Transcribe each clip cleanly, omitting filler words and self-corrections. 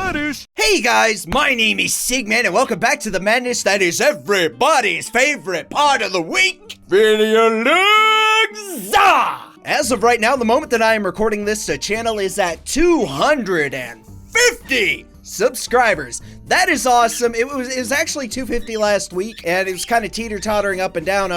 Spanish. Hey guys, my name is Sigman and welcome back to the madness that is everybody's favorite part of the week, Video Looks. As of right now, the moment that I am recording this, the channel is at 250 subscribers. That is awesome. It was actually 250 last week, and it was kind of teeter-tottering up and down,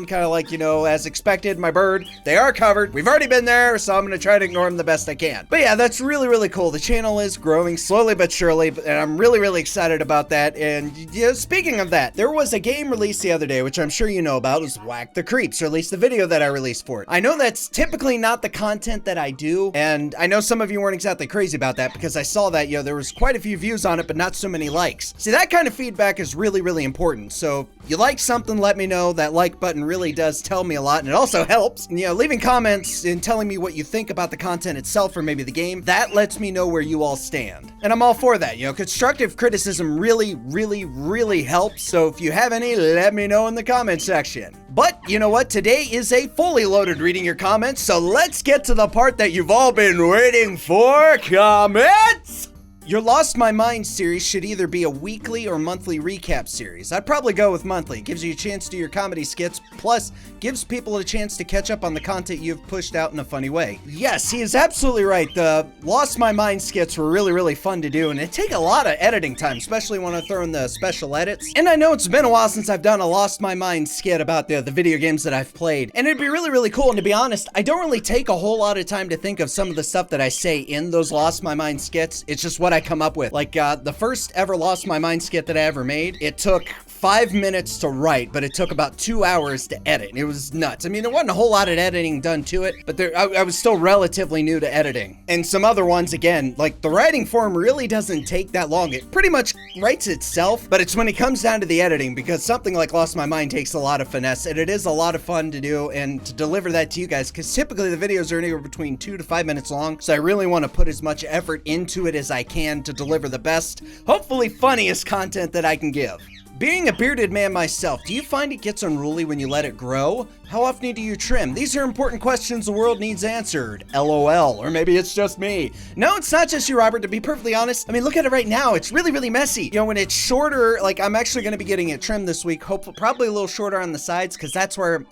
kind of like, you know, as expected. My bird, they are covered. We've already been there, so I'm going to try to ignore them the best I can. But yeah, that's really, really cool. The channel is growing slowly but surely, and I'm really, really excited about that. And, you know, speaking of that, there was a game released the other day, which I'm sure you know about. It was Whack the Creeps, or at least the video that I released for it. I know that's typically not the content that I do, and I know some of you weren't exactly crazy about that, because I saw that, you know, there was quite a few views on it, but not so many likes. See, that kind of feedback is really, really important. So if you like something, let me know. That like button really does tell me a lot, and it also helps. You know, leaving comments and telling me what you think about the content itself or maybe the game, that lets me know where you all stand. And I'm all for that. You know, constructive criticism really, really, really helps. So if you have any, let me know in the comment section. But you know what? Today is a fully loaded reading your comments, so let's get to the part that you've all been waiting for. Comments! Your Lost My Mind series should either be a weekly or monthly recap series. I'd probably go with monthly. It gives you a chance to do your comedy skits, plus gives people a chance to catch up on the content you've pushed out in a funny way. Yes, he is absolutely right. The Lost My Mind skits were really, really fun to do, and it take a lot of editing time, especially when I throw in the special edits. And I know it's been a while since I've done a Lost My Mind skit about the video games that I've played, and it'd be really, really cool. And to be honest, I don't really take a whole lot of time to think of some of the stuff that I say in those Lost My Mind skits. It's just what I come up with. Like, the first ever Lost My Mind skit that I ever made, it took 5 minutes to write, but it took about 2 hours to edit. It was nuts. I mean, there wasn't a whole lot of editing done to it, but I was still relatively new to editing. And some other ones, again, like the writing form really doesn't take that long. It pretty much writes itself, but it's when it comes down to the editing, because something like Lost My Mind takes a lot of finesse, and it is a lot of fun to do and to deliver that to you guys, because typically the videos are anywhere between 2 to 5 minutes long, so I really want to put as much effort into it as I can to deliver the best, hopefully funniest content that I can give. Being a bearded man myself, do you find it gets unruly when you let it grow? How often do you trim? These are important questions the world needs answered. LOL. Or maybe it's just me. No, it's not just you, Robert. To be perfectly honest, I mean, look at it right now. It's really, really messy. You know, when it's shorter, like I'm actually going to be getting it trimmed this week. Hopefully, probably a little shorter on the sides, because that's where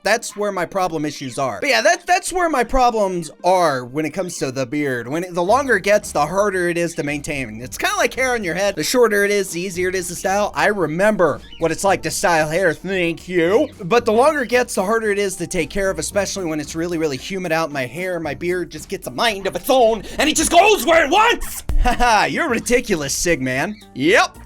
my problem issues are. But yeah, that's where my problems are when it comes to the beard. The longer it gets, the harder it is to maintain. It's kind of like hair on your head. The shorter it is, the easier it is to style. I remember what it's like to style hair. Thank you. But the longer it gets, the harder it is to take care of, especially when it's really, really humid out. My hair, my beard just gets a mind of its own, and it just goes where it wants. Haha, you're ridiculous, Sigman. Yep.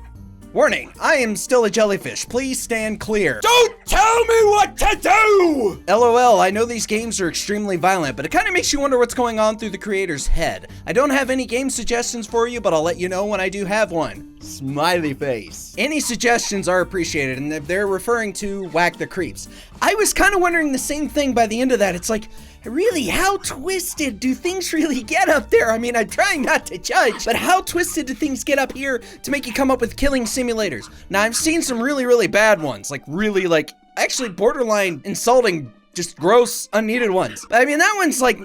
Warning, I am still a jellyfish. Please stand clear. Don't tell me what to do! LOL, I know these games are extremely violent, but it kind of makes you wonder what's going on through the creator's head. I don't have any game suggestions for you, but I'll let you know when I do have one. Smiley face. Any suggestions are appreciated, and they're referring to Whack the Creeps. I was kind of wondering the same thing by the end of that. It's like, really, how twisted do things really get up there? I mean, I'm trying not to judge, but how twisted do things get up here to make you come up with killing simulators? Now, I've seen some really, really bad ones, like really, like, actually borderline insulting, just gross, unneeded ones. But I mean, that one's like,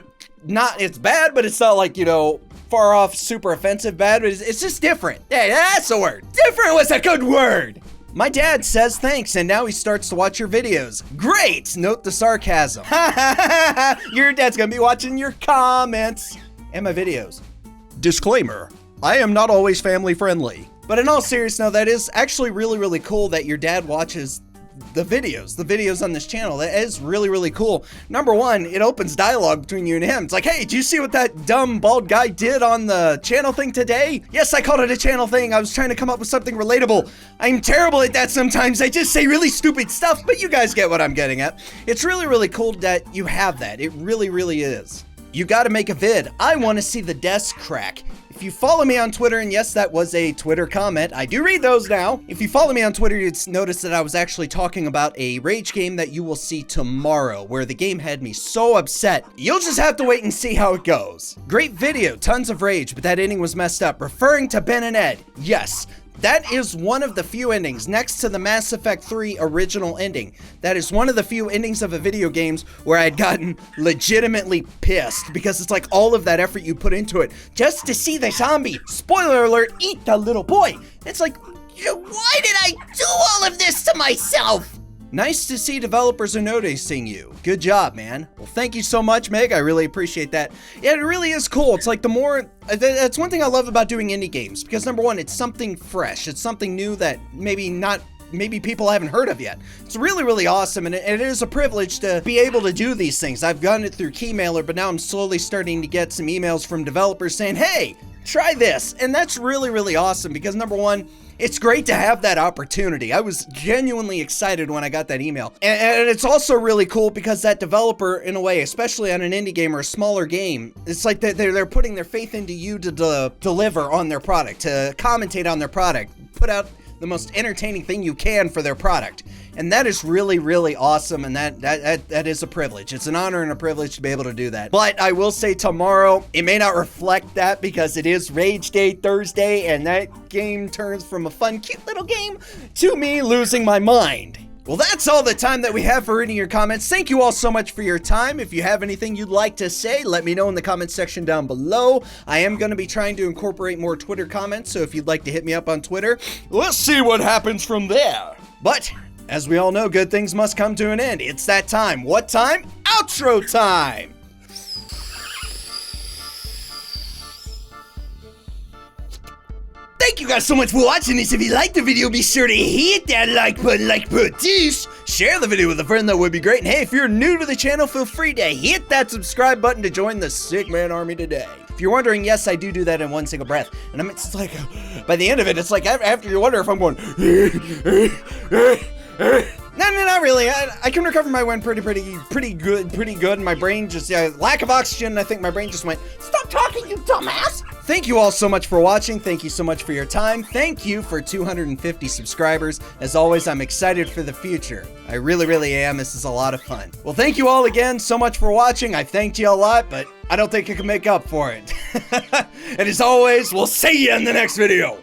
it's bad, but it's not like, you know, far off, super offensive bad, but it's just different. Yeah, that's the word. Different was a good word. My dad says thanks, and now he starts to watch your videos. Great! Note the sarcasm. Your dad's gonna be watching your comments and my videos. Disclaimer, I am not always family friendly. But in all seriousness, no, that is actually really, really cool that your dad watches the videos on this channel. That is really, really cool. Number one, it opens dialogue between you and him. It's like, hey, did you see what that dumb bald guy did on the channel thing today? Yes, I called it a channel thing. I was trying to come up with something relatable. I'm terrible at that sometimes. I just say really stupid stuff, but you guys get what I'm getting at. It's really, really cool that you have that. It really, really is. You gotta make a vid. I want to see the desk crack. If you follow me on Twitter, and yes, that was a Twitter comment, I do read those now. If you follow me on Twitter, you'd notice that I was actually talking about a rage game that you will see tomorrow, where the game had me so upset. You'll just have to wait and see how it goes. Great video, tons of rage, but that ending was messed up. Referring to Ben and Ed, yes. That is one of the few endings, next to the Mass Effect 3 original ending. That is one of the few endings of a video games where I'd gotten legitimately pissed, because it's like all of that effort you put into it just to see the zombie, spoiler alert, eat the little boy. It's like, why did I do all of this to myself? Nice to see developers are noticing you. Good job, man. Well, thank you so much, Meg. I really appreciate that. Yeah, it really is cool. It's like the more, that's one thing I love about doing indie games, because number one, it's something fresh. It's something new that maybe people haven't heard of yet. It's really, really awesome, and it is a privilege to be able to do these things. I've gotten it through Keymailer, but now I'm slowly starting to get some emails from developers saying, hey, try this. And that's really, really awesome, because number one, it's great to have that opportunity. I was genuinely excited when I got that email. And it's also really cool because that developer, in a way, especially on an indie game or a smaller game, it's like they're putting their faith into you to deliver on their product, to commentate on their product, put out the most entertaining thing you can for their product. And that is really, really awesome, and that is a privilege. It's an honor and a privilege to be able to do that. But I will say tomorrow, it may not reflect that because it is Rage Day Thursday, and that game turns from a fun, cute little game to me losing my mind. Well, that's all the time that we have for reading your comments. Thank you all so much for your time. If you have anything you'd like to say, let me know in the comment section down below. I am going to be trying to incorporate more Twitter comments, so if you'd like to hit me up on Twitter, let's see what happens from there. But as we all know, good things must come to an end. It's that time. What time? Outro time! Thank you guys so much for watching this. If you liked the video, be sure to hit that like button, share the video with a friend, that would be great. And hey, if you're new to the channel, feel free to hit that subscribe button to join the Sick Man Army today. If you're wondering, yes, I do that in one single breath. And it's like, by the end of it, it's like, after you wonder if I'm going, no, not really. I can recover my wind pretty good. My brain just, lack of oxygen, I think my brain just went, stop talking, you dumbass! Thank you all so much for watching. Thank you so much for your time. Thank you for 250 subscribers. As always, I'm excited for the future. I really, really am. This is a lot of fun. Well, thank you all again so much for watching. I thanked you a lot, but I don't think I can make up for it. And as always, we'll see you in the next video.